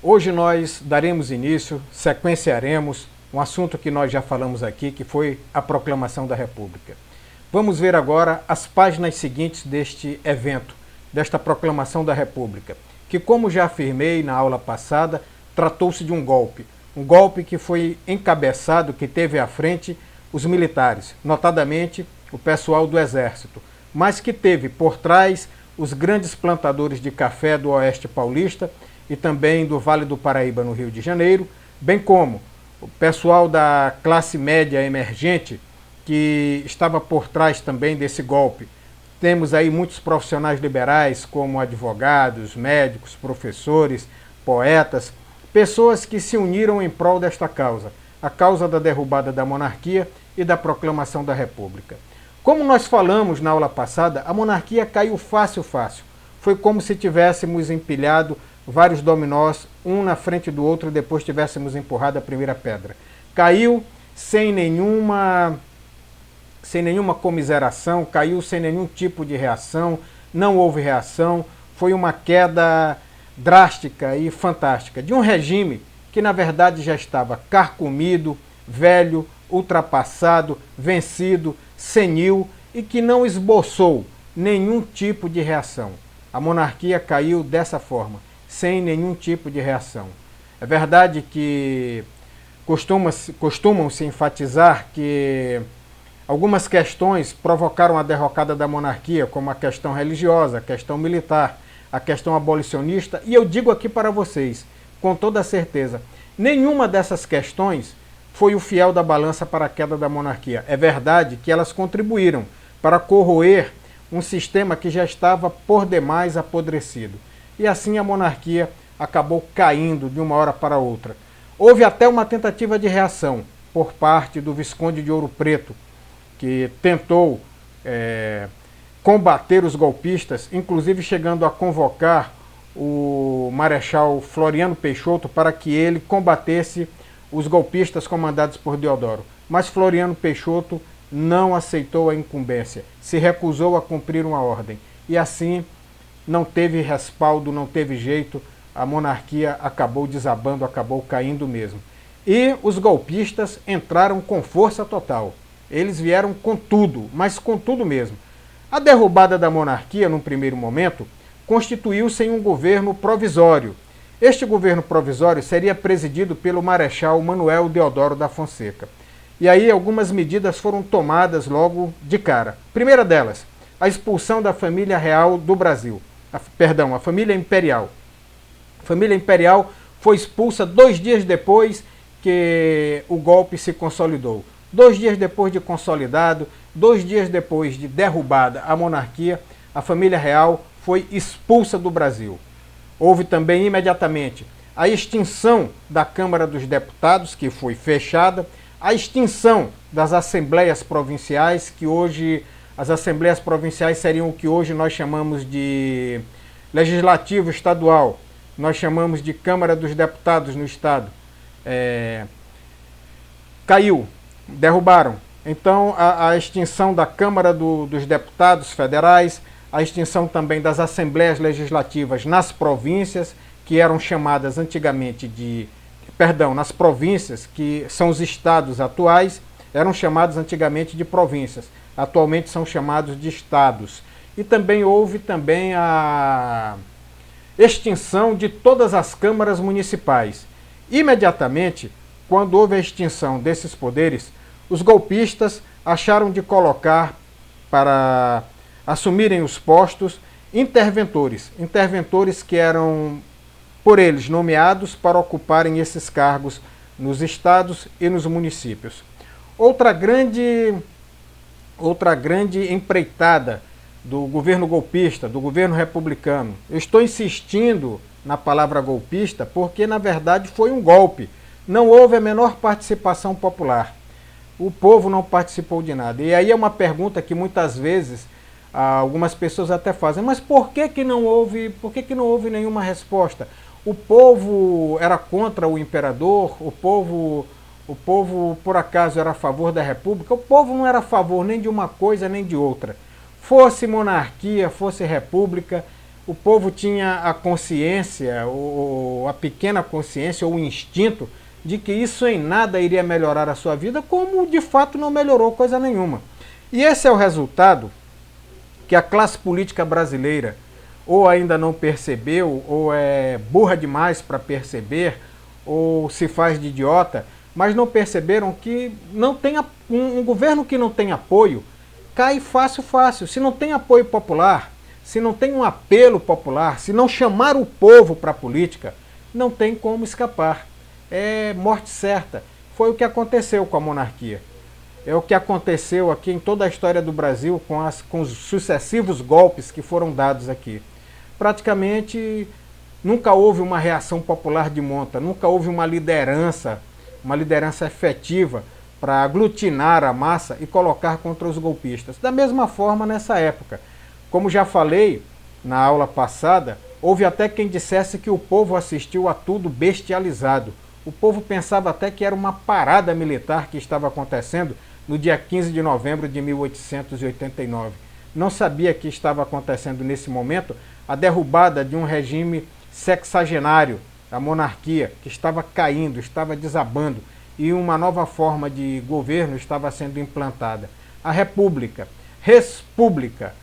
Hoje nós daremos início, sequenciaremos um assunto que nós já falamos aqui, que foi a Proclamação da República. Vamos ver agora as páginas seguintes deste evento, desta Proclamação da República, que, como já afirmei na aula passada, tratou-se de um golpe que foi encabeçado, que teve à frente os militares, notadamente o pessoal do Exército, mas que teve por trás os grandes plantadores de café do Oeste Paulista e também do Vale do Paraíba, no Rio de Janeiro, bem como o pessoal da classe média emergente, que estava por trás também desse golpe. Temos aí muitos profissionais liberais, como advogados, médicos, professores, poetas, pessoas que se uniram em prol desta causa, a causa da derrubada da monarquia e da proclamação da República. Como nós falamos na aula passada, a monarquia caiu fácil. Foi como se tivéssemos empilhado vários dominós, um na frente do outro, e depois tivéssemos empurrado a primeira pedra. Caiu sem nenhuma comiseração, caiu sem nenhum tipo de reação, não houve reação, foi uma queda drástica e fantástica de um regime que na verdade já estava carcomido, velho, ultrapassado, vencido, senil e que não esboçou nenhum tipo de reação. A monarquia caiu dessa forma, sem nenhum tipo de reação. É verdade que costumam-se enfatizar que algumas questões provocaram a derrocada da monarquia, como a questão religiosa, a questão militar, a questão abolicionista, e eu digo aqui para vocês, com toda certeza, nenhuma dessas questões foi o fiel da balança para a queda da monarquia. É verdade que elas contribuíram para corroer um sistema que já estava por demais apodrecido. E assim a monarquia acabou caindo de uma hora para outra. Houve até uma tentativa de reação por parte do Visconde de Ouro Preto, que tentou combater os golpistas, inclusive chegando a convocar o Marechal Floriano Peixoto para que ele combatesse os golpistas comandados por Deodoro. Mas Floriano Peixoto não aceitou a incumbência, se recusou a cumprir uma ordem. E assim não teve respaldo, não teve jeito, a monarquia acabou desabando, acabou caindo mesmo. E os golpistas entraram com força total. Eles vieram com tudo, mas com tudo mesmo. A derrubada da monarquia, num primeiro momento, constituiu-se em um governo provisório. Este governo provisório seria presidido pelo Marechal Manuel Deodoro da Fonseca. E aí algumas medidas foram tomadas logo de cara. Primeira delas, a expulsão da família real do Brasil. A família imperial. A família imperial foi expulsa 2 dias depois que o golpe se consolidou. 2 dias depois de consolidado, 2 dias depois de derrubada a monarquia, a família real foi expulsa do Brasil. Houve também imediatamente a extinção da Câmara dos Deputados, que foi fechada, a extinção das Assembleias Provinciais, que hoje as Assembleias Provinciais seriam o que hoje nós chamamos de Legislativo Estadual, nós chamamos de Câmara dos Deputados no Estado. Caiu, derrubaram. Então a extinção da Câmara dos Deputados Federais, a extinção também das Assembleias Legislativas nas províncias, que eram chamadas antigamente nas províncias, que são os estados atuais, eram chamados antigamente de províncias, atualmente são chamados de estados. E também houve a extinção de todas as câmaras municipais. Imediatamente, quando houve a extinção desses poderes, os golpistas acharam de colocar para assumirem os postos interventores que eram por eles nomeados para ocuparem esses cargos nos estados e nos municípios. Outra grande empreitada do governo golpista, do governo republicano. Eu estou insistindo na palavra golpista porque, na verdade, foi um golpe. Não houve a menor participação popular. O povo não participou de nada. E aí é uma pergunta que muitas vezes algumas pessoas até fazem. Mas por que não houve nenhuma resposta? O povo era contra o imperador? O povo, por acaso, era a favor da república? O povo não era a favor nem de uma coisa nem de outra. Fosse monarquia, fosse república, o povo tinha a consciência, ou a pequena consciência, ou o instinto, de que isso em nada iria melhorar a sua vida, como de fato não melhorou coisa nenhuma. E esse é o resultado que a classe política brasileira ou ainda não percebeu, ou é burra demais para perceber, ou se faz de idiota, mas não perceberam que não tem um governo que não tem apoio cai fácil, fácil. Se não tem apoio popular, se não tem um apelo popular, se não chamar o povo para a política, não tem como escapar. É morte certa. Foi o que aconteceu com a monarquia. É o que aconteceu aqui em toda a história do Brasil com os sucessivos golpes que foram dados aqui. Praticamente nunca houve uma reação popular de monta, nunca houve uma liderança efetiva para aglutinar a massa e colocar contra os golpistas. Da mesma forma nessa época. Como já falei na aula passada, houve até quem dissesse que o povo assistiu a tudo bestializado. O povo pensava até que era uma parada militar que estava acontecendo no dia 15 de novembro de 1889. Não sabia que estava acontecendo nesse momento a derrubada de um regime sexagenário, a monarquia, que estava caindo, estava desabando, e uma nova forma de governo estava sendo implantada. A república, respública,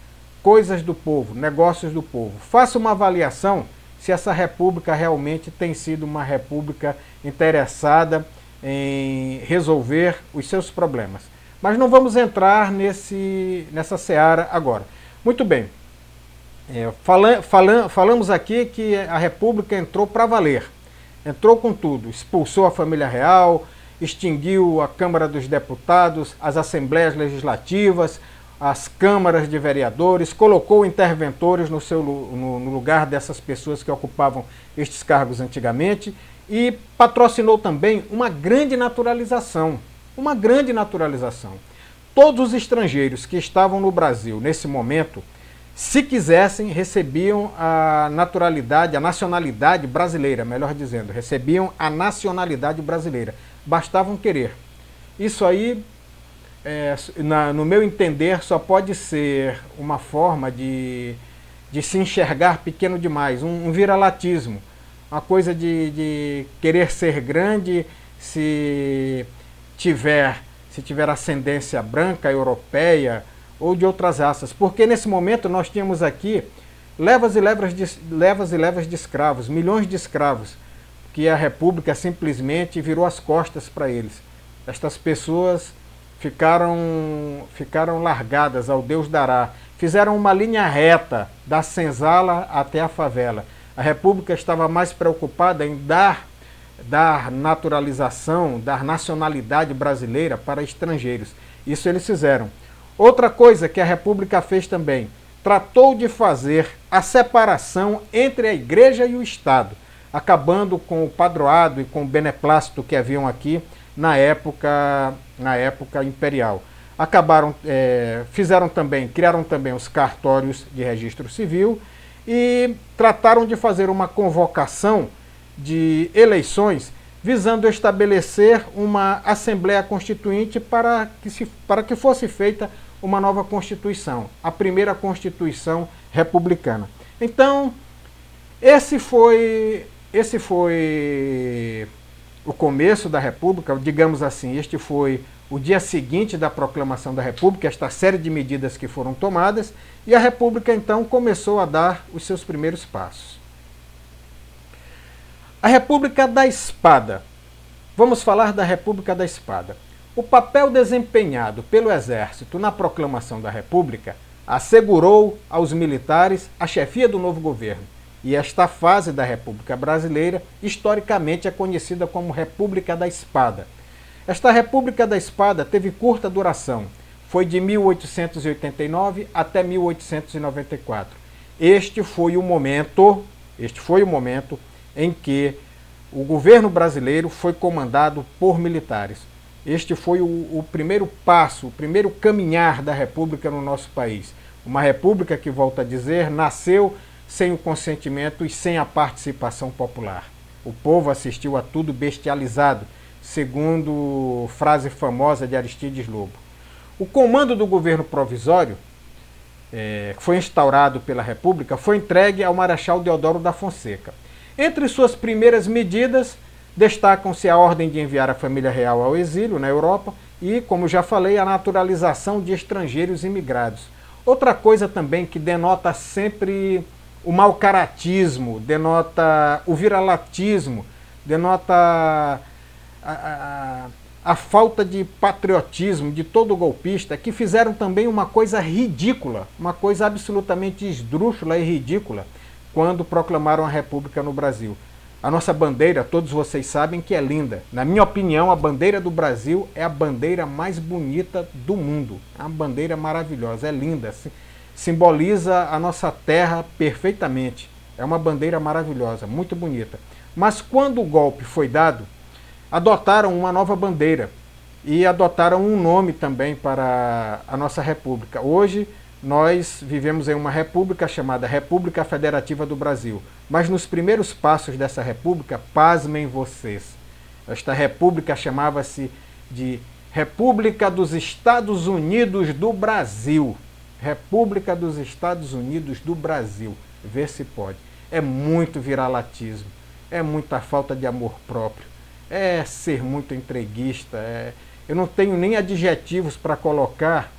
coisas do povo, negócios do povo. Faça uma avaliação se essa república realmente tem sido uma república interessada em resolver os seus problemas. Mas não vamos entrar nessa seara agora. Muito bem, falamos aqui que a república entrou para valer. Entrou com tudo, expulsou a família real, extinguiu a Câmara dos Deputados, as Assembleias Legislativas, as câmaras de vereadores, colocou interventores no lugar dessas pessoas que ocupavam estes cargos antigamente e patrocinou também uma grande naturalização. Uma grande naturalização. Todos os estrangeiros que estavam no Brasil nesse momento, se quisessem, recebiam a naturalidade, a nacionalidade brasileira, melhor dizendo, recebiam a nacionalidade brasileira. Bastavam querer. Isso aí, no meu entender, só pode ser uma forma de se enxergar pequeno demais, um viralatismo, uma coisa de querer ser grande se tiver ascendência branca, europeia ou de outras raças. Porque nesse momento nós tínhamos aqui levas e levas de escravos, milhões de escravos, que a República simplesmente virou as costas para eles. Estas pessoas ficaram largadas ao Deus dará. Fizeram uma linha reta da senzala até a favela. A República estava mais preocupada em dar naturalização, dar nacionalidade brasileira para estrangeiros. Isso eles fizeram. Outra coisa que a República fez também, tratou de fazer a separação entre a Igreja e o Estado, acabando com o padroado e com o beneplácito que haviam aqui na época imperial. Criaram também os cartórios de registro civil e trataram de fazer uma convocação de eleições visando estabelecer uma Assembleia Constituinte para que fosse feita uma nova Constituição, a primeira Constituição republicana. Então, esse foi o começo da República, digamos assim, este foi o dia seguinte da proclamação da República, esta série de medidas que foram tomadas, e a República então começou a dar os seus primeiros passos. A República da Espada. Vamos falar da República da Espada. O papel desempenhado pelo Exército na proclamação da República assegurou aos militares a chefia do novo governo. E esta fase da República Brasileira, historicamente, é conhecida como República da Espada. Esta República da Espada teve curta duração. Foi de 1889 até 1894. Este foi o momento em que o governo brasileiro foi comandado por militares. Este foi o primeiro passo, o primeiro caminhar da República no nosso país. Uma república que, volto a dizer, nasceu sem o consentimento e sem a participação popular. O povo assistiu a tudo bestializado, segundo frase famosa de Aristides Lobo. O comando do governo provisório que foi instaurado pela República, foi entregue ao Marechal Deodoro da Fonseca. Entre suas primeiras medidas, destacam-se a ordem de enviar a família real ao exílio na Europa e, como já falei, a naturalização de estrangeiros imigrados. Outra coisa também que denota sempre o mau-caratismo, denota o viralatismo, denota a falta de patriotismo de todo golpista, que fizeram também uma coisa ridícula, uma coisa absolutamente esdrúxula e ridícula, quando proclamaram a República no Brasil. A nossa bandeira, todos vocês sabem que é linda. Na minha opinião, a bandeira do Brasil é a bandeira mais bonita do mundo. É uma bandeira maravilhosa, é linda, simboliza a nossa terra perfeitamente. É uma bandeira maravilhosa, muito bonita. Mas quando o golpe foi dado, adotaram uma nova bandeira e adotaram um nome também para a nossa república. Hoje nós vivemos em uma república chamada República Federativa do Brasil. Mas nos primeiros passos dessa república, pasmem vocês, esta república chamava-se de República dos Estados Unidos do Brasil. República dos Estados Unidos do Brasil. Vê se pode. É muito viralatismo, é muita falta de amor próprio, é ser muito entreguista. Eu não tenho nem adjetivos para colocar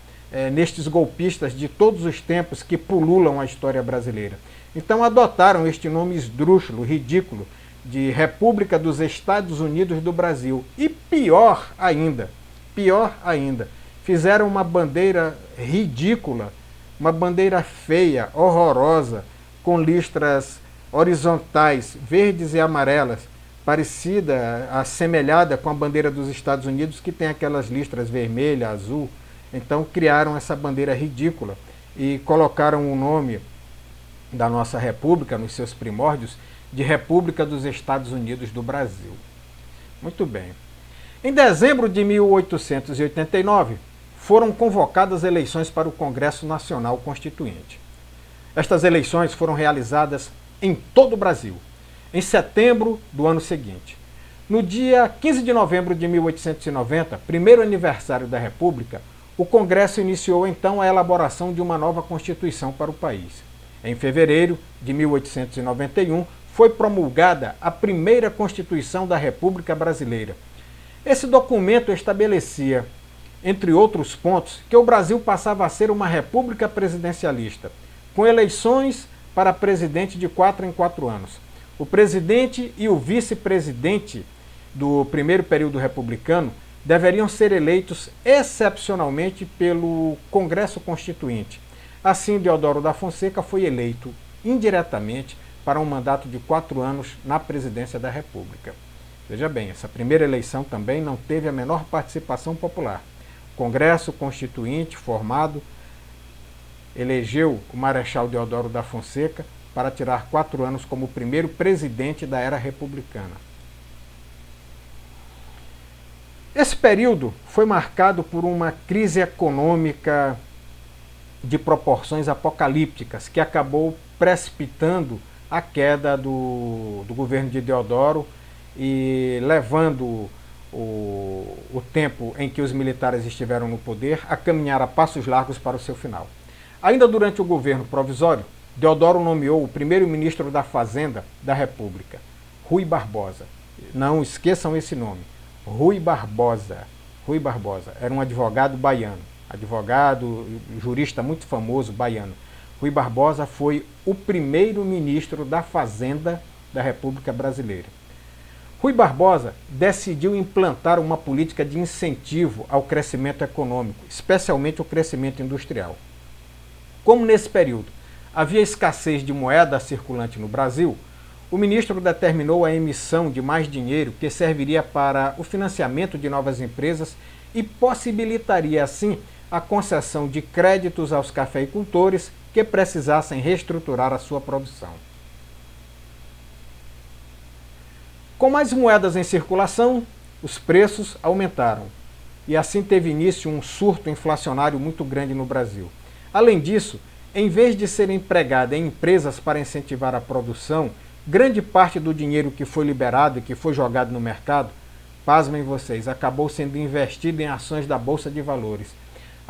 nestes golpistas de todos os tempos que pululam a história brasileira. Então adotaram este nome esdrúxulo, ridículo, de República dos Estados Unidos do Brasil. E pior ainda, fizeram uma bandeira ridícula, uma bandeira feia, horrorosa, com listras horizontais, verdes e amarelas, parecida, assemelhada com a bandeira dos Estados Unidos, que tem aquelas listras vermelha, azul. Então criaram essa bandeira ridícula e colocaram o nome da nossa república, nos seus primórdios, de República dos Estados Unidos do Brasil. Muito bem. Em dezembro de 1889, foram convocadas eleições para o Congresso Nacional Constituinte. Estas eleições foram realizadas em todo o Brasil, em setembro do ano seguinte. No dia 15 de novembro de 1890, primeiro aniversário da República, o Congresso iniciou então a elaboração de uma nova Constituição para o país. Em fevereiro de 1891, foi promulgada a primeira Constituição da República Brasileira. Esse documento estabelecia, entre outros pontos, que o Brasil passava a ser uma república presidencialista, com eleições para presidente de 4 em 4 anos. O presidente e o vice-presidente do primeiro período republicano deveriam ser eleitos excepcionalmente pelo Congresso Constituinte. Assim, Deodoro da Fonseca foi eleito indiretamente para um mandato de 4 anos na presidência da República. Veja bem, essa primeira eleição também não teve a menor participação popular. O Congresso Constituinte, formado, elegeu o Marechal Deodoro da Fonseca para tirar 4 anos como primeiro presidente da era republicana. Esse período foi marcado por uma crise econômica de proporções apocalípticas, que acabou precipitando a queda do governo de Deodoro e levando o tempo em que os militares estiveram no poder a caminhar a passos largos para o seu final. Ainda durante o governo provisório, Deodoro nomeou o primeiro-ministro da Fazenda da República, Rui Barbosa. Não esqueçam esse nome, Rui Barbosa. Rui Barbosa era um advogado baiano, advogado, jurista muito famoso baiano. Rui Barbosa foi o primeiro-ministro da Fazenda da República Brasileira. Rui Barbosa decidiu implantar uma política de incentivo ao crescimento econômico, especialmente o crescimento industrial. Como nesse período havia escassez de moeda circulante no Brasil, o ministro determinou a emissão de mais dinheiro que serviria para o financiamento de novas empresas e possibilitaria, assim, a concessão de créditos aos cafeicultores que precisassem reestruturar a sua produção. Com mais moedas em circulação, os preços aumentaram e assim teve início um surto inflacionário muito grande no Brasil. Além disso, em vez de ser empregada em empresas para incentivar a produção, grande parte do dinheiro que foi liberado e que foi jogado no mercado, pasmem vocês, acabou sendo investido em ações da Bolsa de Valores.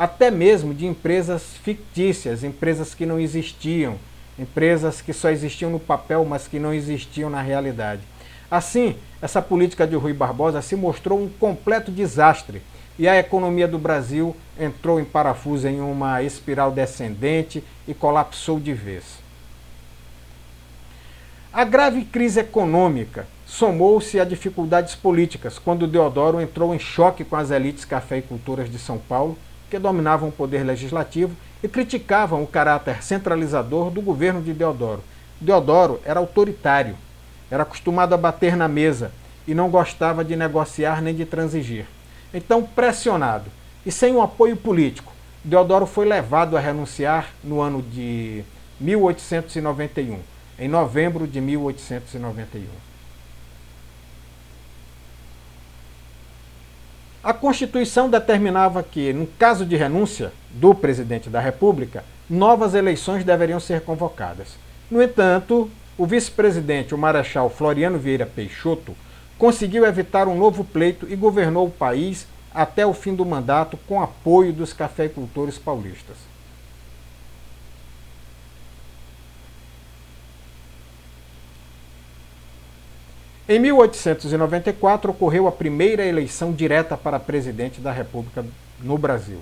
até mesmo de empresas fictícias, empresas que não existiam, empresas que só existiam no papel, mas que não existiam na realidade. Assim, essa política de Rui Barbosa se mostrou um completo desastre e a economia do Brasil entrou em parafuso em uma espiral descendente e colapsou de vez. A grave crise econômica somou-se a dificuldades políticas, quando Deodoro entrou em choque com as elites cafeicultoras de São Paulo, que dominavam o poder legislativo e criticavam o caráter centralizador do governo de Deodoro. Deodoro era autoritário, era acostumado a bater na mesa e não gostava de negociar nem de transigir. Então, pressionado e sem um apoio político, Deodoro foi levado a renunciar no ano de 1891, em novembro de 1891. A Constituição determinava que, no caso de renúncia do presidente da República, novas eleições deveriam ser convocadas. No entanto, o vice-presidente, o Marechal Floriano Vieira Peixoto, conseguiu evitar um novo pleito e governou o país até o fim do mandato com apoio dos cafeicultores paulistas. Em 1894 ocorreu a primeira eleição direta para presidente da República no Brasil.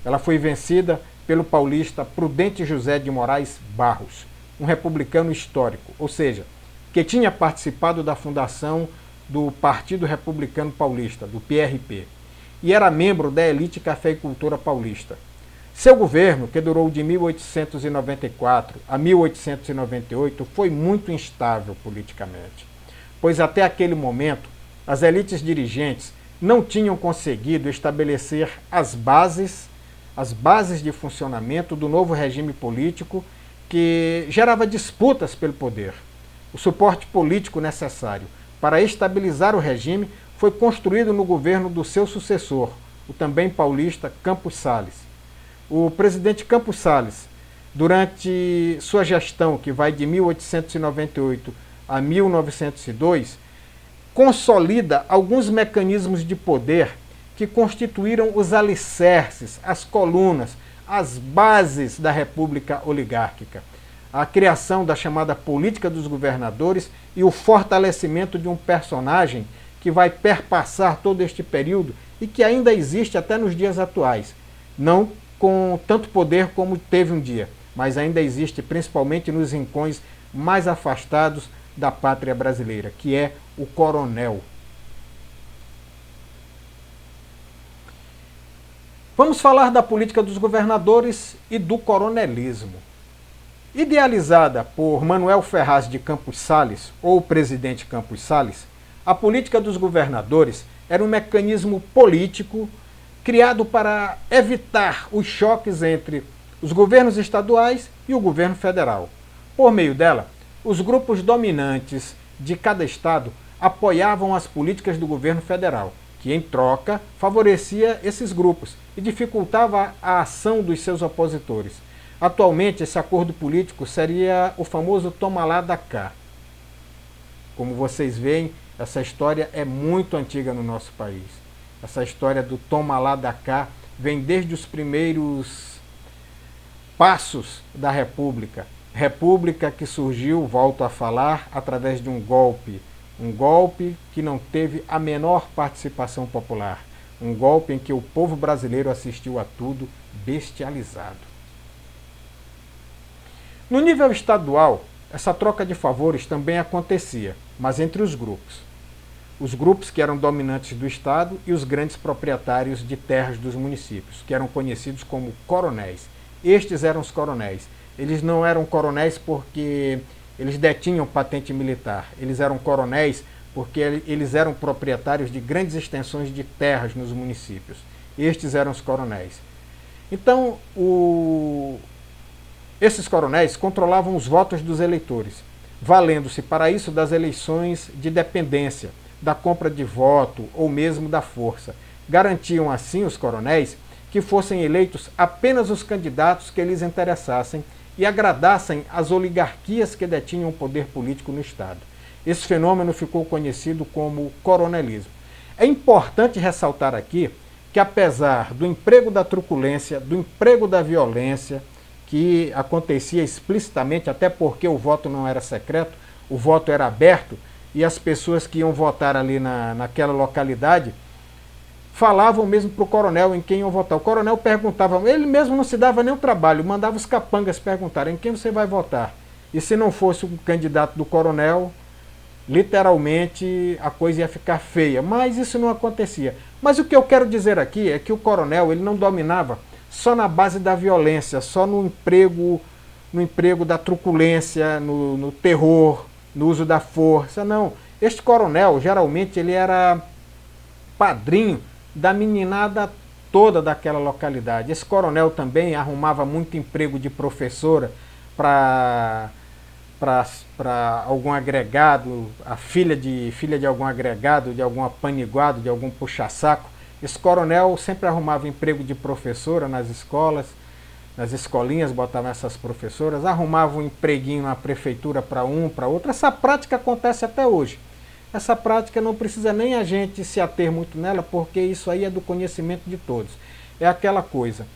Ela foi vencida pelo paulista Prudente José de Moraes Barros, um republicano histórico, ou seja, que tinha participado da fundação do Partido Republicano Paulista, do PRP, e era membro da elite cafeicultora paulista. Seu governo, que durou de 1894 a 1898, foi muito instável politicamente, pois até aquele momento as elites dirigentes não tinham conseguido estabelecer as bases de funcionamento do novo regime político que gerava disputas pelo poder. O suporte político necessário para estabilizar o regime foi construído no governo do seu sucessor, o também paulista Campos Salles. O presidente Campos Salles, durante sua gestão, que vai de 1898 a 1902, consolida alguns mecanismos de poder que constituíram os alicerces, as colunas, as bases da República Oligárquica. A criação da chamada política dos governadores e o fortalecimento de um personagem que vai perpassar todo este período e que ainda existe até nos dias atuais. Não com tanto poder como teve um dia, mas ainda existe principalmente nos rincões mais afastados da pátria brasileira, que é o coronel. Vamos falar da política dos governadores e do coronelismo. Idealizada por Manuel Ferraz de Campos Salles, ou presidente Campos Salles, a política dos governadores era um mecanismo político criado para evitar os choques entre os governos estaduais e o governo federal. Por meio dela, os grupos dominantes de cada estado apoiavam as políticas do governo federal, que, em troca, favorecia esses grupos e dificultava a ação dos seus opositores. Atualmente, esse acordo político seria o famoso toma lá da cá. Como vocês veem, essa história é muito antiga no nosso país. Essa história do toma lá da cá vem desde os primeiros passos da República. República que surgiu, volto a falar, através de um golpe que não teve a menor participação popular. Um golpe em que o povo brasileiro assistiu a tudo bestializado. No nível estadual, essa troca de favores também acontecia, mas entre os grupos. Os grupos que eram dominantes do estado e os grandes proprietários de terras dos municípios, que eram conhecidos como coronéis. Estes eram os coronéis. Eles não eram coronéis porque eles detinham patente militar. Eles eram coronéis porque eles eram proprietários de grandes extensões de terras nos municípios. Estes eram os coronéis. Então, esses coronéis controlavam os votos dos eleitores, valendo-se para isso das eleições de dependência, da compra de voto ou mesmo da força. Garantiam assim os coronéis que fossem eleitos apenas os candidatos que lhes interessassem e agradassem as oligarquias que detinham o poder político no Estado. Esse fenômeno ficou conhecido como coronelismo. É importante ressaltar aqui que apesar do emprego da truculência, do emprego da violência, que acontecia explicitamente, até porque o voto não era secreto, o voto era aberto, e as pessoas que iam votar ali naquela localidade falavam mesmo para o coronel em quem iam votar. O coronel perguntava, ele mesmo não se dava nem o trabalho, mandava os capangas perguntarem em quem você vai votar. E se não fosse o candidato do coronel, literalmente a coisa ia ficar feia. Mas isso não acontecia. Mas o que eu quero dizer aqui é que o coronel ele não dominava só na base da violência, só no emprego da truculência, no terror, no uso da força. Não. Este coronel, geralmente, ele era padrinho da meninada toda daquela localidade. Esse coronel também arrumava muito emprego de professora para algum agregado, a filha de algum agregado, de algum apaniguado, de algum puxa-saco. Esse coronel sempre arrumava emprego de professora nas escolas, nas escolinhas botavam essas professoras, arrumava um empreguinho na prefeitura para um, para outro. Essa prática acontece até hoje. Essa prática não precisa nem a gente se ater muito nela, porque isso aí é do conhecimento de todos. É aquela coisa,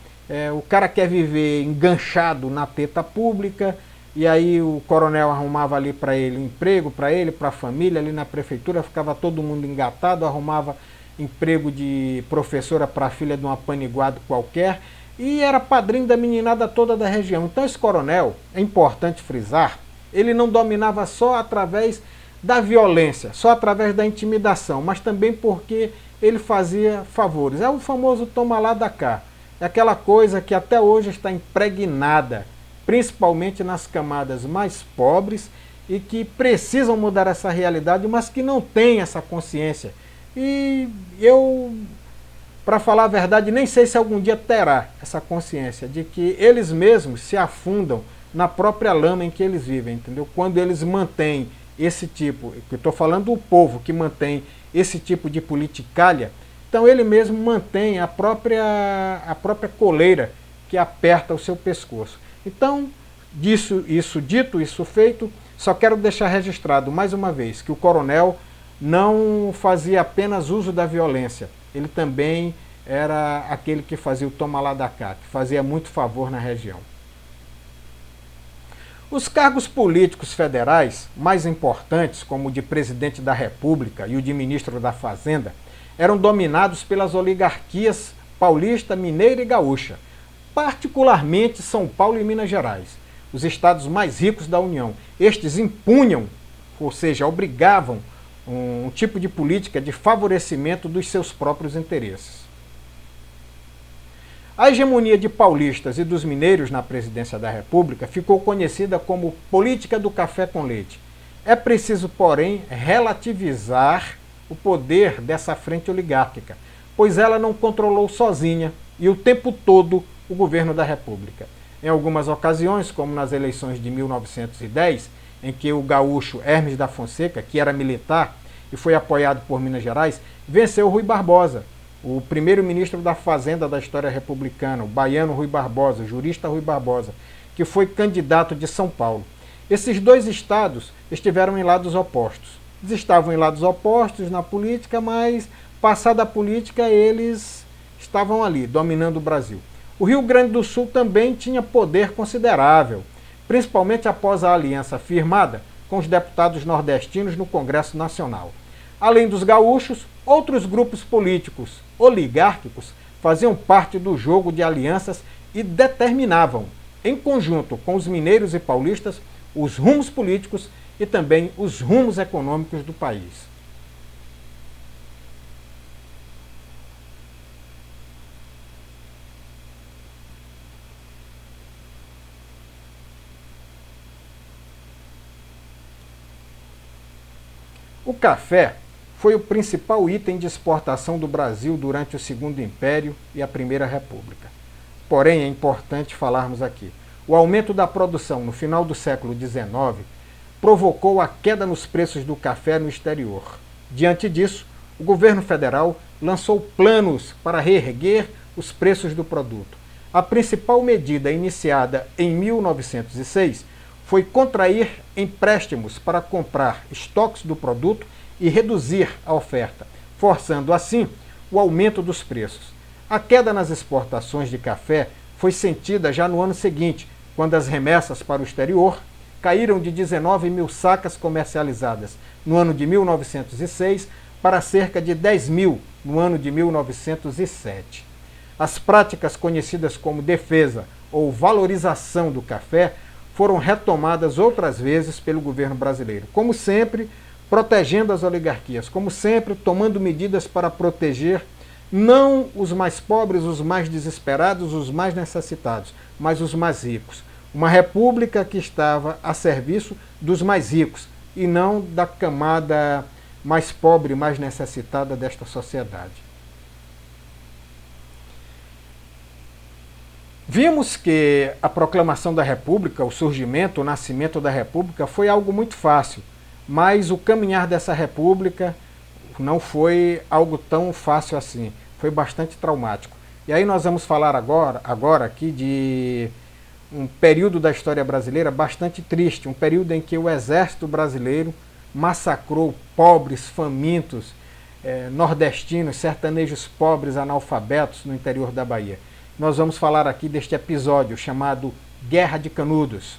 o cara quer viver enganchado na teta pública, e aí o coronel arrumava ali para ele um emprego, para ele, para a família, ali na prefeitura, ficava todo mundo engatado, arrumava emprego de professora para a filha de um apaniguado qualquer, e era padrinho da meninada toda da região. Então esse coronel, é importante frisar, ele não dominava só através da violência, só através da intimidação, mas também porque ele fazia favores. É o famoso toma lá da cá. É aquela coisa que até hoje está impregnada, principalmente nas camadas mais pobres e que precisam mudar essa realidade, mas que não têm essa consciência. E eu, para falar a verdade, nem sei se algum dia terá essa consciência de que eles mesmos se afundam na própria lama em que eles vivem, entendeu? Quando eles mantêm esse tipo, eu estou falando do povo que mantém esse tipo de politicalha, então ele mesmo mantém a própria coleira que aperta o seu pescoço. Então, dito isso feito, só quero deixar registrado mais uma vez que o coronel não fazia apenas uso da violência, ele também era aquele que fazia o toma lá da cá, que fazia muito favor na região. Os cargos políticos federais mais importantes, como o de presidente da República e o de ministro da Fazenda, eram dominados pelas oligarquias paulista, mineira e gaúcha, particularmente São Paulo e Minas Gerais, os estados mais ricos da União. Estes impunham, ou seja, obrigavam um tipo de política de favorecimento dos seus próprios interesses. A hegemonia de paulistas e dos mineiros na presidência da República ficou conhecida como política do café com leite. É preciso, porém, relativizar o poder dessa frente oligárquica, pois ela não controlou sozinha e o tempo todo o governo da República. Em algumas ocasiões, como nas eleições de 1910, em que o gaúcho Hermes da Fonseca, que era militar e foi apoiado por Minas Gerais, venceu Rui Barbosa, o primeiro-ministro da Fazenda da história republicana, o baiano Rui Barbosa, o jurista Rui Barbosa, que foi candidato de São Paulo. Esses dois estados estiveram em lados opostos. Eles estavam em lados opostos na política, mas, passada a política, eles estavam ali, dominando o Brasil. O Rio Grande do Sul também tinha poder considerável, principalmente após a aliança firmada com os deputados nordestinos no Congresso Nacional. Além dos gaúchos, outros grupos políticos oligárquicos faziam parte do jogo de alianças e determinavam, em conjunto com os mineiros e paulistas, os rumos políticos e também os rumos econômicos do país. O café foi o principal item de exportação do Brasil durante o Segundo Império e a Primeira República. Porém, é importante falarmos aqui. O aumento da produção no final do século XIX provocou a queda nos preços do café no exterior. Diante disso, o governo federal lançou planos para reerguer os preços do produto. A principal medida iniciada em 1906 foi contrair empréstimos para comprar estoques do produto e reduzir a oferta, forçando assim o aumento dos preços. A queda nas exportações de café foi sentida já no ano seguinte, quando as remessas para o exterior caíram de 19 mil sacas comercializadas no ano de 1906 para cerca de 10 mil no ano de 1907. As práticas conhecidas como defesa ou valorização do café foram retomadas outras vezes pelo governo brasileiro, como sempre, protegendo as oligarquias, como sempre, tomando medidas para proteger não os mais pobres, os mais desesperados, os mais necessitados, mas os mais ricos. Uma república que estava a serviço dos mais ricos e não da camada mais pobre, mais necessitada desta sociedade. Vimos que a proclamação da República, o surgimento, o nascimento da República foi algo muito fácil, mas o caminhar dessa República não foi algo tão fácil assim, foi bastante traumático. E aí nós vamos falar agora aqui de um período da história brasileira bastante triste, um período em que o exército brasileiro massacrou pobres, famintos, nordestinos, sertanejos pobres, analfabetos no interior da Bahia. Nós vamos falar aqui deste episódio chamado Guerra de Canudos.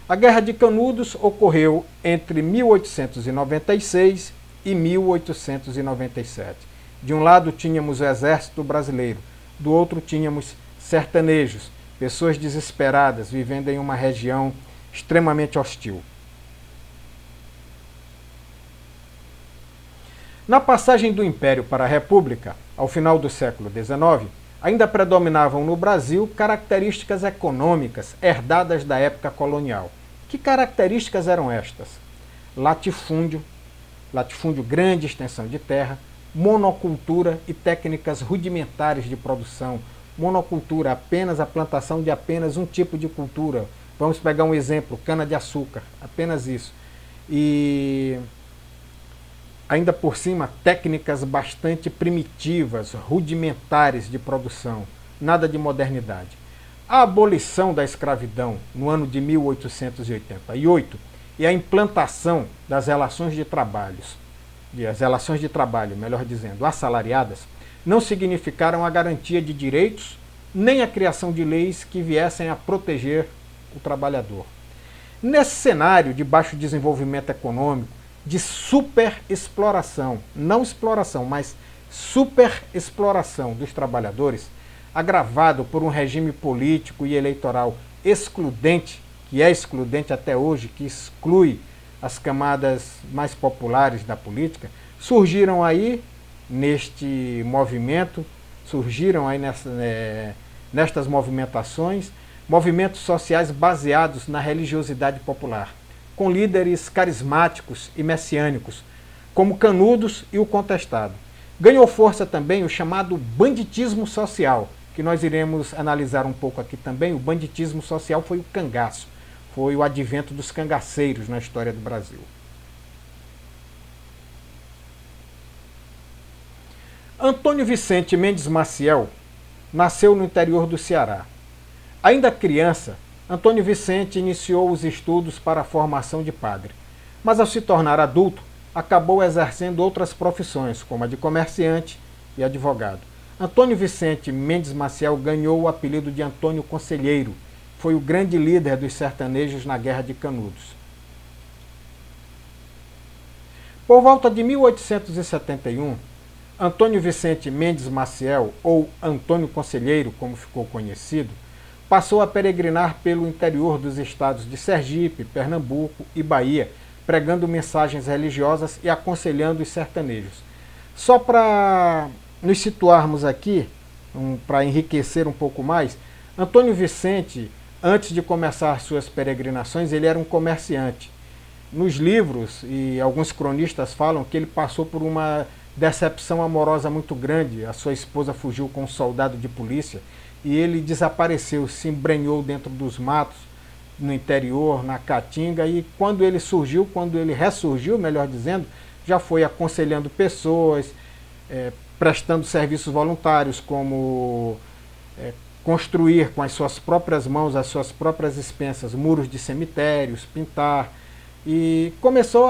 A Guerra de Canudos ocorreu entre 1896 e 1897. De um lado tínhamos o exército brasileiro, do outro tínhamos sertanejos, pessoas desesperadas vivendo em uma região extremamente hostil. Na passagem do Império para a República, ao final do século XIX, ainda predominavam no Brasil características econômicas herdadas da época colonial. Que características eram estas? Latifúndio, grande extensão de terra, monocultura e técnicas rudimentares de produção. Monocultura, apenas a plantação de apenas um tipo de cultura. Vamos pegar um exemplo, cana-de-açúcar, apenas isso. E ainda por cima, técnicas bastante primitivas, rudimentares de produção, nada de modernidade. A abolição da escravidão no ano de 1888 e a implantação das relações de trabalho, melhor dizendo, assalariadas, não significaram a garantia de direitos nem a criação de leis que viessem a proteger o trabalhador. Nesse cenário de baixo desenvolvimento econômico, de superexploração, não exploração, mas superexploração dos trabalhadores, agravado por um regime político e eleitoral excludente, que é excludente até hoje, que exclui as camadas mais populares da política, surgiram aí neste movimento, nestas movimentações, movimentos sociais baseados na religiosidade popular, com líderes carismáticos e messiânicos, como Canudos e o Contestado. Ganhou força também o chamado banditismo social, que nós iremos analisar um pouco aqui também. O banditismo social foi o cangaço, foi o advento dos cangaceiros na história do Brasil. Antônio Vicente Mendes Maciel nasceu no interior do Ceará. Ainda criança, Antônio Vicente iniciou os estudos para a formação de padre, mas ao se tornar adulto, acabou exercendo outras profissões, como a de comerciante e advogado. Antônio Vicente Mendes Maciel ganhou o apelido de Antônio Conselheiro, foi o grande líder dos sertanejos na Guerra de Canudos. Por volta de 1871, Antônio Vicente Mendes Maciel, ou Antônio Conselheiro, como ficou conhecido, passou a peregrinar pelo interior dos estados de Sergipe, Pernambuco e Bahia, pregando mensagens religiosas e aconselhando os sertanejos. Só para nos situarmos aqui, para enriquecer um pouco mais, Antônio Vicente, antes de começar suas peregrinações, ele era um comerciante. Nos livros, e alguns cronistas falam que ele passou por uma decepção amorosa muito grande. A sua esposa fugiu com um soldado de polícia e ele desapareceu, se embrenhou dentro dos matos, no interior, na Caatinga, e quando ele ressurgiu, melhor dizendo, já foi aconselhando pessoas, prestando serviços voluntários, como construir com as suas próprias mãos, as suas próprias expensas, muros de cemitérios, pintar, e começou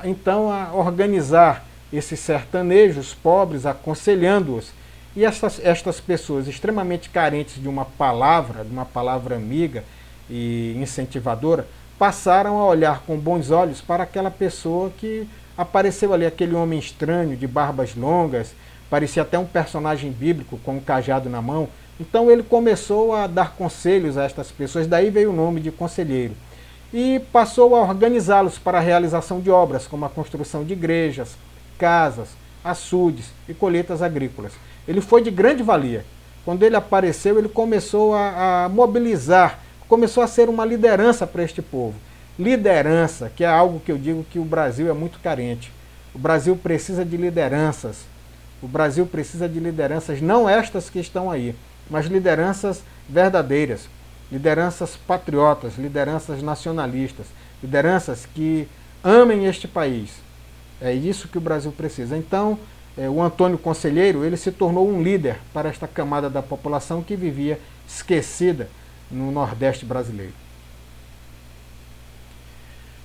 então a organizar esses sertanejos pobres, aconselhando-os. E estas pessoas extremamente carentes de uma palavra amiga e incentivadora, passaram a olhar com bons olhos para aquela pessoa que apareceu ali, aquele homem estranho, de barbas longas, parecia até um personagem bíblico com um cajado na mão. Então ele começou a dar conselhos a estas pessoas, daí veio o nome de conselheiro. E passou a organizá-los para a realização de obras, como a construção de igrejas, casas, açudes e colheitas agrícolas. Ele foi de grande valia. Quando ele apareceu, ele começou a mobilizar, começou a ser uma liderança para este povo. Liderança, que é algo que eu digo que o Brasil é muito carente. O Brasil precisa de lideranças. O Brasil precisa de lideranças, não estas que estão aí, mas lideranças verdadeiras, lideranças patriotas, lideranças nacionalistas, lideranças que amem este país. É isso que o Brasil precisa. Então, o Antônio Conselheiro, ele se tornou um líder para esta camada da população que vivia esquecida no Nordeste brasileiro.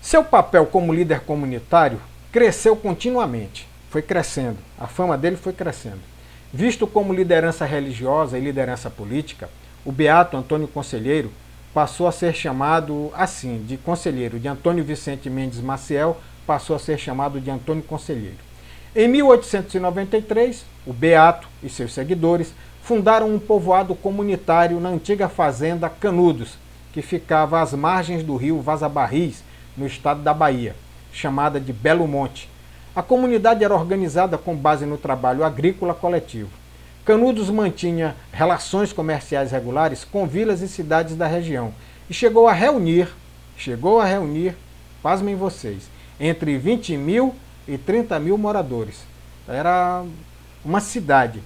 Seu papel como líder comunitário cresceu continuamente, foi crescendo, a fama dele foi crescendo. Visto como liderança religiosa e liderança política, o beato Antônio Conselheiro passou a ser chamado assim, de Conselheiro, de Antônio Vicente Mendes Maciel, passou a ser chamado de Antônio Conselheiro. Em 1893, o beato e seus seguidores fundaram um povoado comunitário na antiga fazenda Canudos, que ficava às margens do rio Vaza Barris, no estado da Bahia, chamada de Belo Monte. A comunidade era organizada com base no trabalho agrícola coletivo. Canudos mantinha relações comerciais regulares com vilas e cidades da região e chegou a reunir, pasmem vocês, entre 20 mil e 30 mil moradores. Era uma cidade.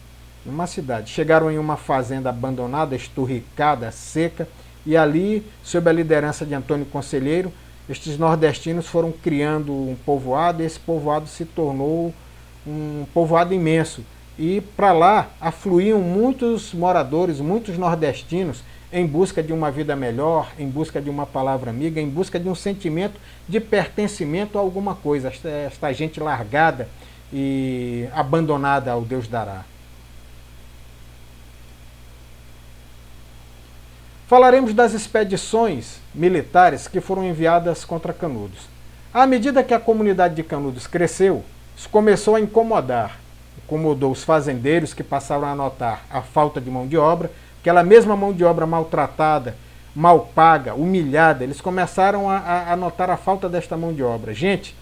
Chegaram em uma fazenda abandonada, esturricada, seca, e ali, sob a liderança de Antônio Conselheiro, estes nordestinos foram criando um povoado, e esse povoado se tornou um povoado imenso. E para lá afluíam muitos moradores, muitos nordestinos, em busca de uma vida melhor, em busca de uma palavra amiga, em busca de um sentimento de pertencimento a alguma coisa, esta gente largada e abandonada ao Deus dará. Falaremos das expedições militares que foram enviadas contra Canudos. À medida que a comunidade de Canudos cresceu, isso começou a incomodou os fazendeiros que passaram a notar a falta de mão de obra, aquela mesma mão de obra maltratada, mal paga, humilhada, eles começaram a notar a falta desta mão de obra. Gente,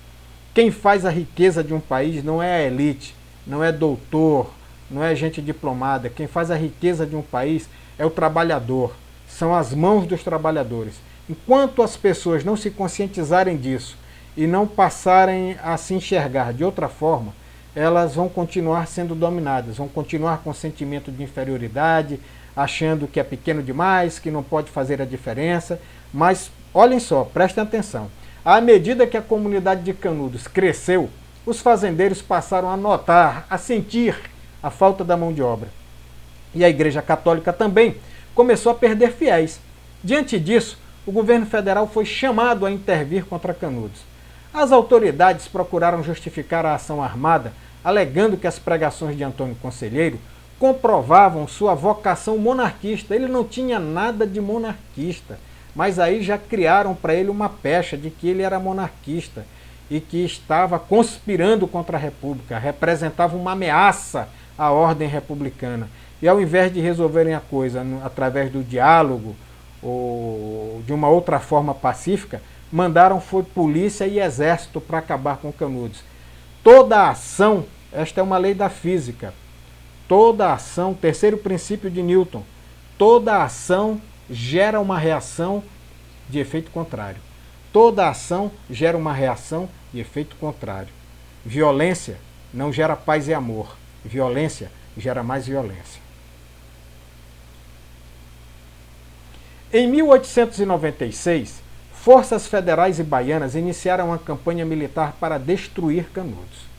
quem faz a riqueza de um país não é a elite, não é doutor, não é gente diplomada, quem faz a riqueza de um país é o trabalhador. São as mãos dos trabalhadores. Enquanto as pessoas não se conscientizarem disso e não passarem a se enxergar de outra forma, elas vão continuar sendo dominadas, vão continuar com sentimento de inferioridade, achando que é pequeno demais, que não pode fazer a diferença. Mas olhem só, prestem atenção. À medida que a comunidade de Canudos cresceu, os fazendeiros passaram a notar, a sentir a falta da mão de obra. E a Igreja Católica também começou a perder fiéis. Diante disso, o governo federal foi chamado a intervir contra Canudos. As autoridades procuraram justificar a ação armada, alegando que as pregações de Antônio Conselheiro comprovavam sua vocação monarquista. Ele não tinha nada de monarquista, mas aí já criaram para ele uma pecha de que ele era monarquista e que estava conspirando contra a República, representava uma ameaça à ordem republicana. E ao invés de resolverem a coisa através do diálogo ou de uma outra forma pacífica, mandaram foi polícia e exército para acabar com Canudos. Toda ação, esta é uma lei da física, toda ação, terceiro princípio de Newton, toda ação gera uma reação de efeito contrário. Toda ação gera uma reação de efeito contrário. Violência não gera paz e amor. Violência gera mais violência. Em 1896, forças federais e baianas iniciaram uma campanha militar para destruir Canudos.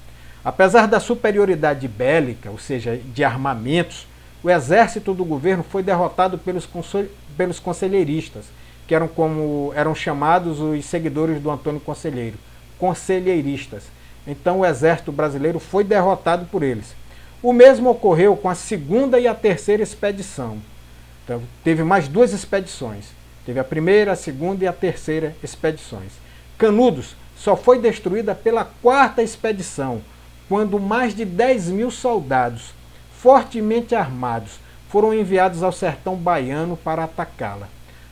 Apesar da superioridade bélica, ou seja, de armamentos, o exército do governo foi derrotado pelos conselheiristas, que eram chamados os seguidores do Antônio Conselheiro, conselheiristas. Então o exército brasileiro foi derrotado por eles. O mesmo ocorreu com a segunda e a terceira expedição. Então, teve mais duas expedições. Teve a primeira, a segunda e a terceira expedições. Canudos só foi destruída pela quarta expedição, quando mais de 10.000 soldados, fortemente armados, foram enviados ao sertão baiano para atacá-la.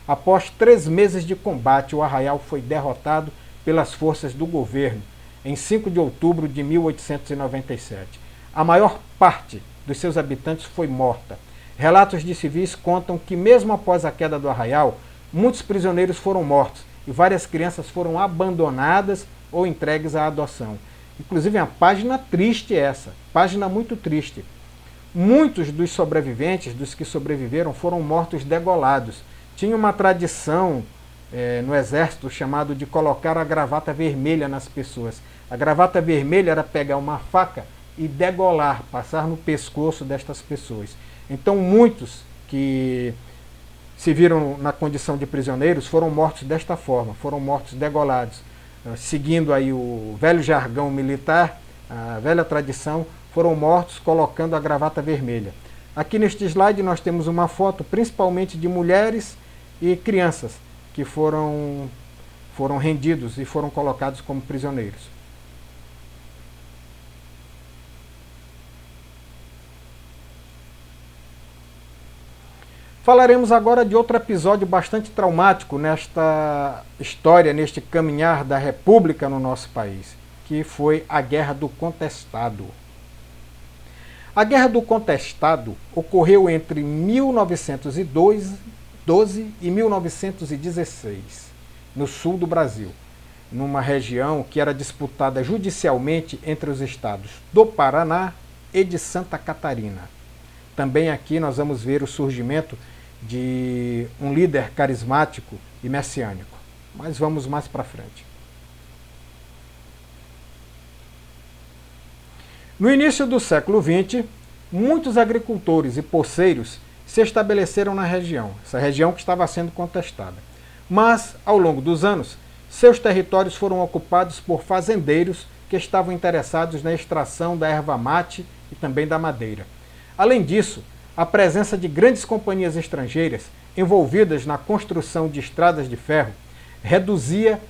Após 3 meses de combate, o arraial foi derrotado pelas forças do governo em 5 de outubro de 1897. A maior parte dos seus habitantes foi morta. Relatos de civis contam que, mesmo após a queda do arraial, muitos prisioneiros foram mortos e várias crianças foram abandonadas ou entregues à adoção. Inclusive, é uma página triste essa, página muito triste. Muitos dos sobreviventes, dos que sobreviveram, foram mortos degolados. Tinha uma tradição no exército chamado de colocar a gravata vermelha nas pessoas. A gravata vermelha era pegar uma faca e degolar, passar no pescoço destas pessoas. Então muitos que se viram na condição de prisioneiros foram mortos desta forma, foram mortos degolados. Seguindo aí o velho jargão militar, a velha tradição, foram mortos colocando a gravata vermelha. Aqui neste slide nós temos uma foto principalmente de mulheres e crianças que foram rendidos e foram colocados como prisioneiros. Falaremos agora de outro episódio bastante traumático nesta história, neste caminhar da República no nosso país, que foi a Guerra do Contestado. A Guerra do Contestado ocorreu entre 1912 e 1916, no sul do Brasil, numa região que era disputada judicialmente entre os estados do Paraná e de Santa Catarina. Também aqui nós vamos ver o surgimento de um líder carismático e messiânico. Mas vamos mais para frente. No início do século XX, muitos agricultores e poceiros se estabeleceram na região, essa região que estava sendo contestada. Mas, ao longo dos anos, seus territórios foram ocupados por fazendeiros que estavam interessados na extração da erva mate e também da madeira. Além disso, a presença de grandes companhias estrangeiras envolvidas na construção de estradas de ferro reduzia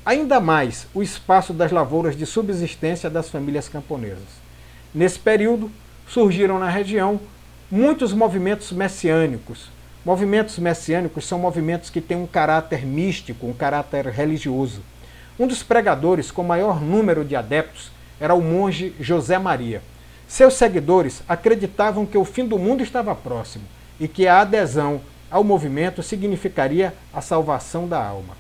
ainda mais o espaço das lavouras de subsistência das famílias camponesas. Nesse período, surgiram na região muitos movimentos messiânicos. Movimentos messiânicos são movimentos que têm um caráter místico, um caráter religioso. Um dos pregadores com maior número de adeptos era o monge José Maria. Seus seguidores acreditavam que o fim do mundo estava próximo e que a adesão ao movimento significaria a salvação da alma.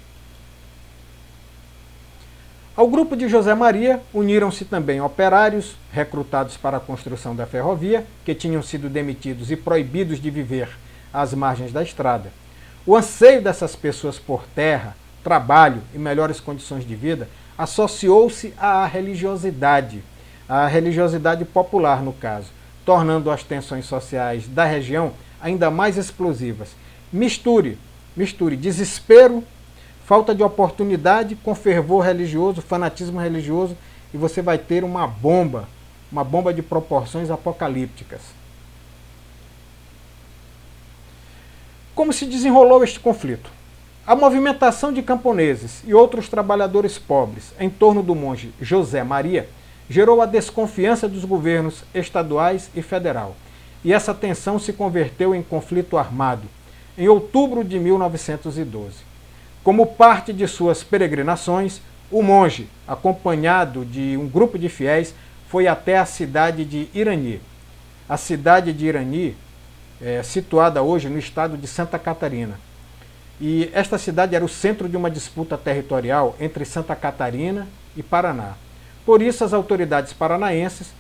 Ao grupo de José Maria uniram-se também operários recrutados para a construção da ferrovia, que tinham sido demitidos e proibidos de viver às margens da estrada. O anseio dessas pessoas por terra, trabalho e melhores condições de vida associou-se à religiosidade, a religiosidade popular, no caso, tornando as tensões sociais da região ainda mais explosivas. Misture desespero, falta de oportunidade com fervor religioso, fanatismo religioso, e você vai ter uma bomba de proporções apocalípticas. Como se desenrolou este conflito? A movimentação de camponeses e outros trabalhadores pobres em torno do monge José Maria gerou a desconfiança dos governos estaduais e federal, e essa tensão se converteu em conflito armado, em outubro de 1912. Como parte de suas peregrinações, o monge, acompanhado de um grupo de fiéis, foi até a cidade de Irani. A cidade de Irani é situada hoje no estado de Santa Catarina. E esta cidade era o centro de uma disputa territorial entre Santa Catarina e Paraná. Por isso, as autoridades paranaenses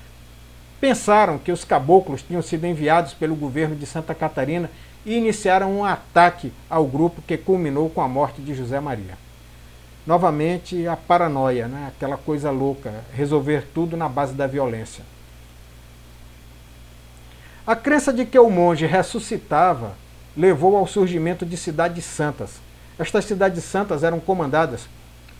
pensaram que os caboclos tinham sido enviados pelo governo de Santa Catarina e iniciaram um ataque ao grupo que culminou com a morte de José Maria. Novamente, a paranoia, né? Aquela coisa louca, resolver tudo na base da violência. A crença de que o monge ressuscitava levou ao surgimento de cidades santas. Estas cidades santas eram comandadas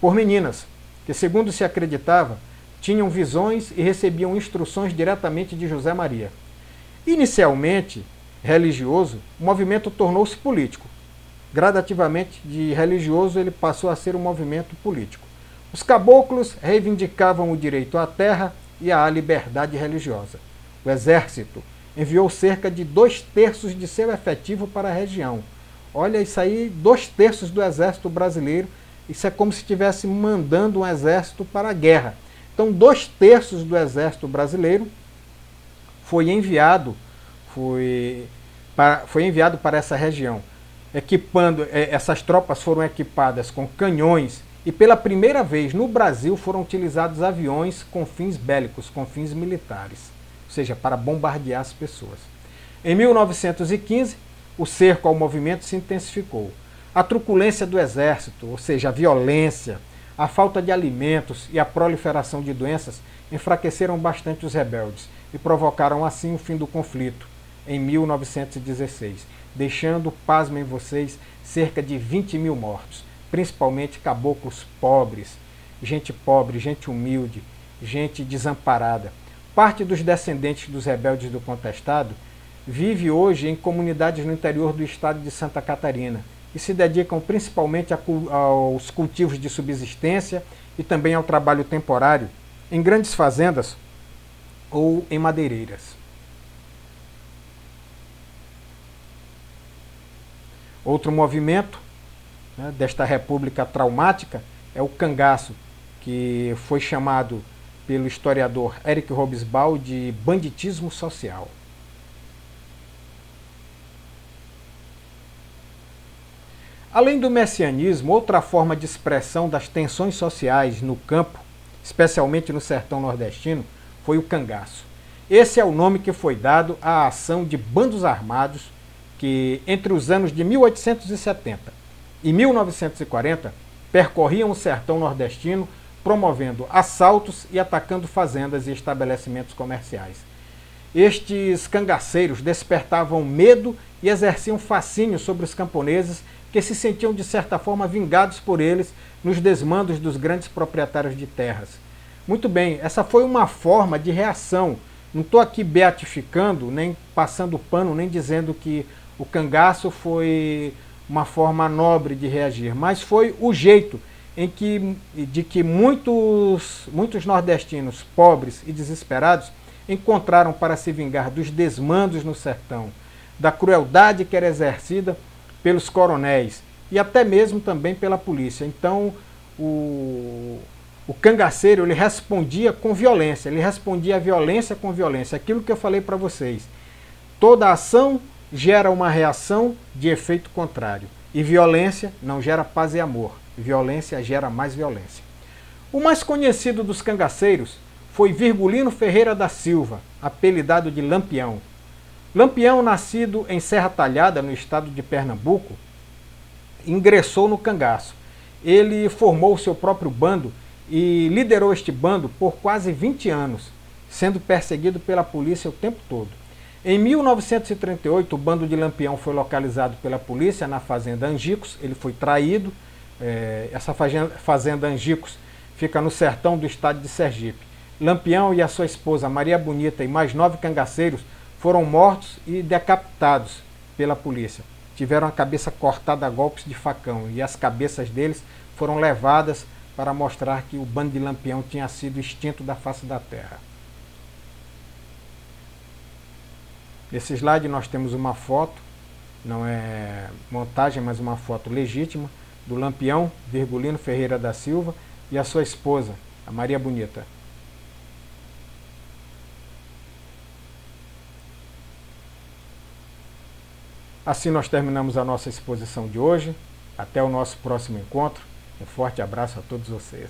por meninas que, segundo se acreditava, tinham visões e recebiam instruções diretamente de José Maria. Inicialmente religioso, o movimento tornou-se político. Gradativamente, de religioso, ele passou a ser um movimento político. Os caboclos reivindicavam o direito à terra e à liberdade religiosa. O exército enviou cerca de 2/3 de seu efetivo para a região. Olha, isso aí, 2/3 do exército brasileiro, isso é como se estivesse mandando um exército para a guerra. Então, 2/3 do exército brasileiro foi enviado para essa região. Essas tropas foram equipadas com canhões e pela primeira vez no Brasil foram utilizados aviões com fins bélicos, com fins militares, ou seja, para bombardear as pessoas. Em 1915, o cerco ao movimento se intensificou. A truculência do exército, ou seja, a violência, a falta de alimentos e a proliferação de doenças enfraqueceram bastante os rebeldes e provocaram assim o fim do conflito em 1916, deixando, pasmem vocês, cerca de 20 mil mortos, principalmente caboclos pobres, gente pobre, gente humilde, gente desamparada. Parte dos descendentes dos rebeldes do contestado vive hoje em comunidades no interior do estado de Santa Catarina e se dedicam principalmente aos cultivos de subsistência e também ao trabalho temporário em grandes fazendas ou em madeireiras. Outro movimento, né, desta república traumática é o cangaço, que foi chamado pelo historiador Eric Hobsbawm de banditismo social. Além do messianismo, outra forma de expressão das tensões sociais no campo, especialmente no sertão nordestino, foi o cangaço. Esse é o nome que foi dado à ação de bandos armados que, entre os anos de 1870 e 1940, percorriam o sertão nordestino, promovendo assaltos e atacando fazendas e estabelecimentos comerciais. Estes cangaceiros despertavam medo e exerciam fascínio sobre os camponeses que se sentiam de certa forma vingados por eles nos desmandos dos grandes proprietários de terras. Muito bem, essa foi uma forma de reação. Não estou aqui beatificando, nem passando pano, nem dizendo que o cangaço foi uma forma nobre de reagir, mas foi o jeito de que muitos nordestinos pobres e desesperados encontraram para se vingar dos desmandos no sertão, da crueldade que era exercida pelos coronéis e até mesmo também pela polícia. Então, o cangaceiro, ele respondia com violência, ele respondia a violência com violência. Aquilo que eu falei para vocês, toda ação gera uma reação de efeito contrário. E violência não gera paz e amor. Violência gera mais violência. O mais conhecido dos cangaceiros foi Virgulino Ferreira da Silva, apelidado de Lampião. Lampião, nascido em Serra Talhada, no estado de Pernambuco, ingressou no cangaço. Ele formou seu próprio bando e liderou este bando por quase 20 anos, sendo perseguido pela polícia o tempo todo. Em 1938, o bando de Lampião foi localizado pela polícia na fazenda Angicos. Ele foi traído. Essa fazenda Angicos fica no sertão do estado de Sergipe. Lampião e a sua esposa Maria Bonita e mais 9 cangaceiros foram mortos e decapitados pela polícia. Tiveram a cabeça cortada a golpes de facão e as cabeças deles foram levadas para mostrar que o bando de Lampião tinha sido extinto da face da terra. Nesse slide nós temos uma foto, não é montagem, mas uma foto legítima, do Lampião Virgulino Ferreira da Silva e a sua esposa, a Maria Bonita. Assim nós terminamos a nossa exposição de hoje. Até o nosso próximo encontro. Um forte abraço a todos vocês.